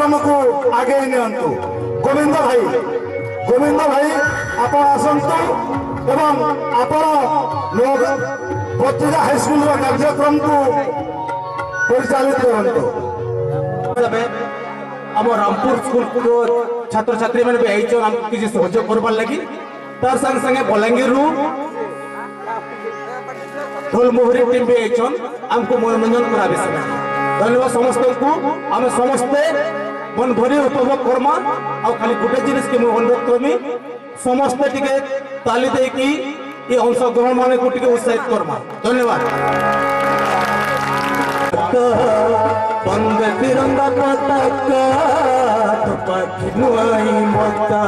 कार्यक्रम को आगे नियंतु गोविंद भाई आप आसतु एवं आपण भतीजा हाईस्कल कार्यक्रम को परिचालित करते आम रामपुर स्कूल को छात्र छात्री मैंने भी आईचन किसी सहयोग करवार लगी तार संगे संगे बलांगीर रु ढोलमोहरी टीम भी आईचन आमको मनोरंजन कराबे से धन्यवाद समस्त को आम समस्ते मन भरी उपभोग करमा आ खाली गोटे जिनिस के अनुरोध करमी समस्ते टिके ताली दे कि ये अंशग्रहण माने को टिके उत्साहित करमा धन्यवाद। वंदे तिरंगा पताका पखनुआई माता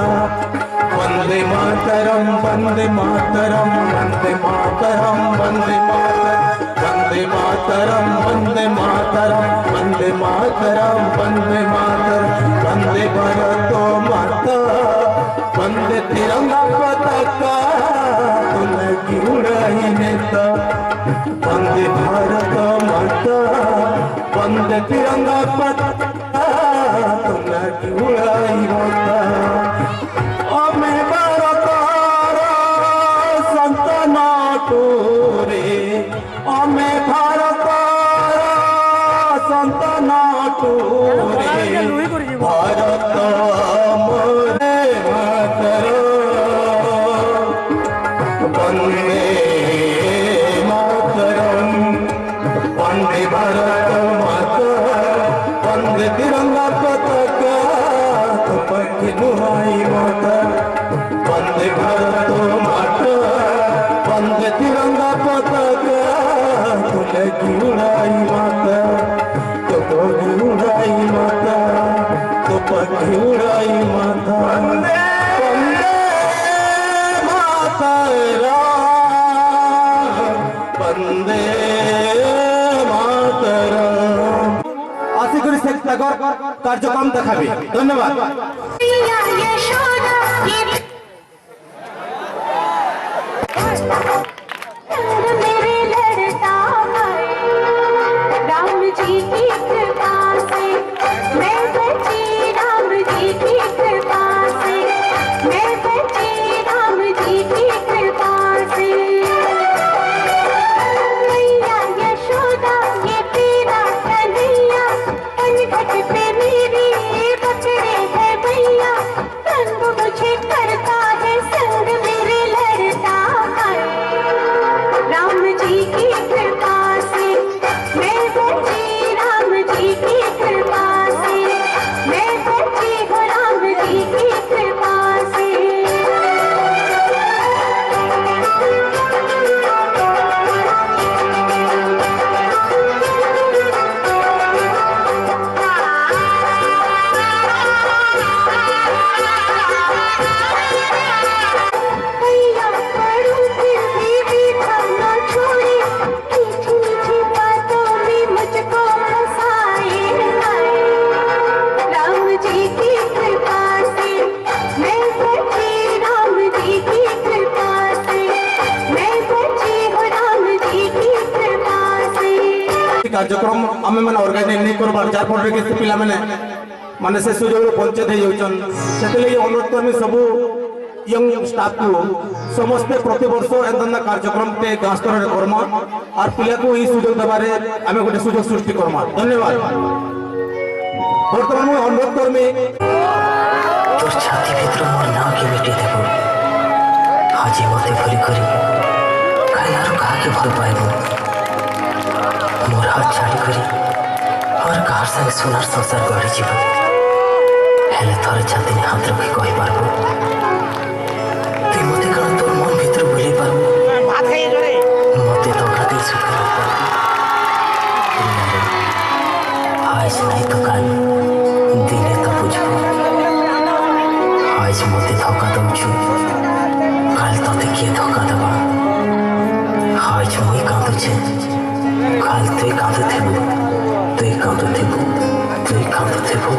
वंदे मातरम वंदे मातरम वंदे मातरम वंदे मातरम वंदे मातरम वंदे मातरम वंदे मातरम वंदे भारतो माता वंदे तिरंगा पताका तुलगी उड़ाई नेता वंदे भारत माता वंदे तिरंगा पताका तुलगी उड़ाई माता अमे भारतार संतान टोरे अमे भारतार संतान टोरे भारत मोरे मातरम वंदे मातरम वंदे भारत माता वंदे तिरंगा पताका पखनुआई माता वंदे भारत माता वंदे तिरंगा पताका तुलगी उड़ाई माता तुलगी उड़ाई माता तुलगी उड़ाई माता वंदे मातरम वंदे मातरम आशा करी से कार्यक्रम देखाबी धन्यवाद। कार्यक्रम आम मैंने ऑर्गेनाइज नहीं करबार जार फल कि पिला माने से सुजोग वंचित हो जाती अनुरोध करमी सबू यंग स्टाफ को समस्ते प्रति वर्ष एंता कार्यक्रम टे गाँ स्तर में करमा और पिला को ये सुजोग देवारे आम गोटे सुजोग सृष्टि करमा धन्यवाद। बर्तमान अनुरोध करमी तोर छाती भीतर मोर नाम के मिटे देबो आज मते भूली करी खाली आरो कहा के भल पाएबो मोर हाथ छाड़ी करी और कार संग सोनार संसार गढ़ी जीव हेले थोड़े छाती ने हाथ रखी कही पारबो तुई मते कण तोर मन भीतर बुली पारबो मते तो खातिर सुख आज नहीं तो काल दिने तो बुझबो आज मते धोखा दउछु काल तते किए धोखा देबा आज मुई कांदुछे काल तुई कांदुथेबो तुई कांदुथेबो तुई कांदुथेबो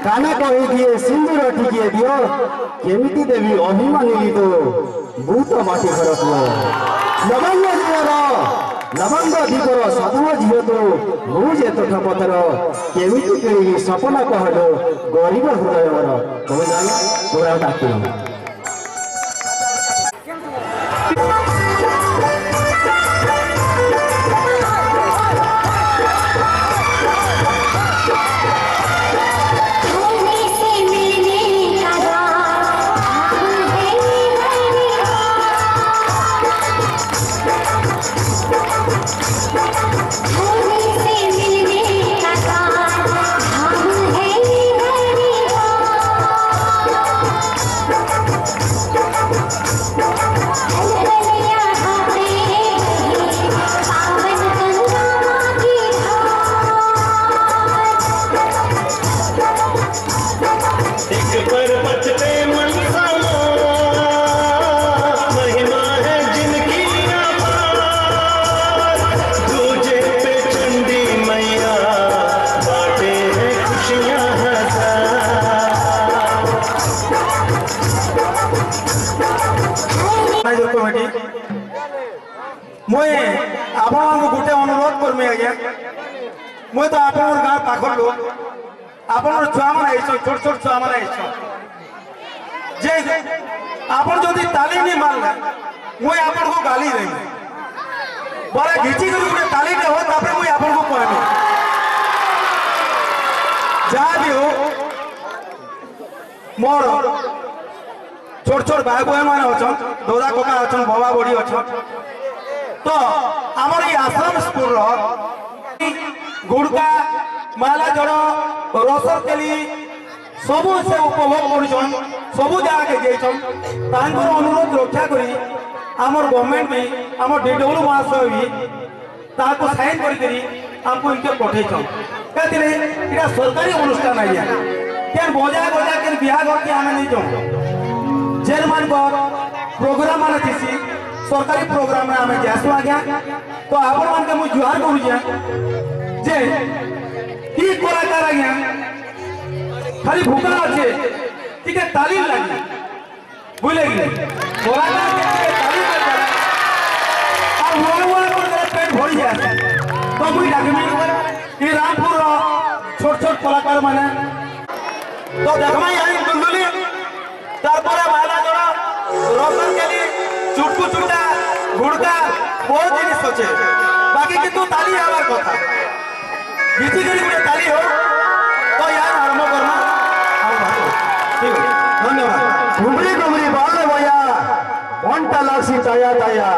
काना कही किए सिंदूर टिकिए दियो केमिति देवी अभिमानी गीत भूत माटी घर पुओ लवंग जीवर लवंग दीपर सधुव झील तो मुझे तोठ पथर केमिति किणी सपना कहलो गरीब हृदय मोर तुम जान तोरा डाकिल मुझे आपण गोटे अनुरोध करमी आज्ञा मुझे तो आप गाँव पाखर लोक आप छुआ मैंने छोट छोट छुआ मैंने जे आप ताली नहीं मारला मुझे आपन को गाली देवी बड़ा घिची कर गोटे ताली हो तापर मुझे आपन को कहमी जहाँ भी हो मोर छोट छोट भाई बहन मैंने अच्छन दादा कका अच्छन बाबा बड़ी अच्छन तो आमर ये आश्रम स्कूल गुड़का माला जड़ रसर केली सब से उपभोग कर सबू जगह के अनुरोध रक्षा करी आमर गवर्नमेंट भी आम डीडब्ल्यू महाशय भी ताको साइन करमको इनके पठेछन क्या सरकारी अनुष्ठान आज्ञा क्या बजा बजा के बिहार के आम नहीं जाऊँ जेल मान प्रोग्राम मान थी सरकारी प्रोग्राम में आम जासु आज्ञा तो आपण मान के मुझे जुहार करूँ जे की कलाकार आज्ञा खाली भूखा अच्छे ठीक है तालीम लगी बुझे पेट भरी जाए तो मुझे डाकमी रामपुर छोट छोट कलाकार मैंने तो देखमा यहाँ दुलदुली माला जड़ा रसन केली चुटकू चुटा गुड़का बहुत जिनिस अच्छे बाकी किंतु ताली हमार कथा बीची गरी गोटे ताली हो तो यार आरंभ करना ठीक है धन्यवाद घुमरी घुमरी बाल भैया घंटा लासी ताया ताया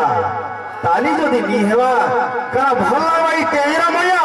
ताली जदि नी हेवा करा भला भाई तेरा भैया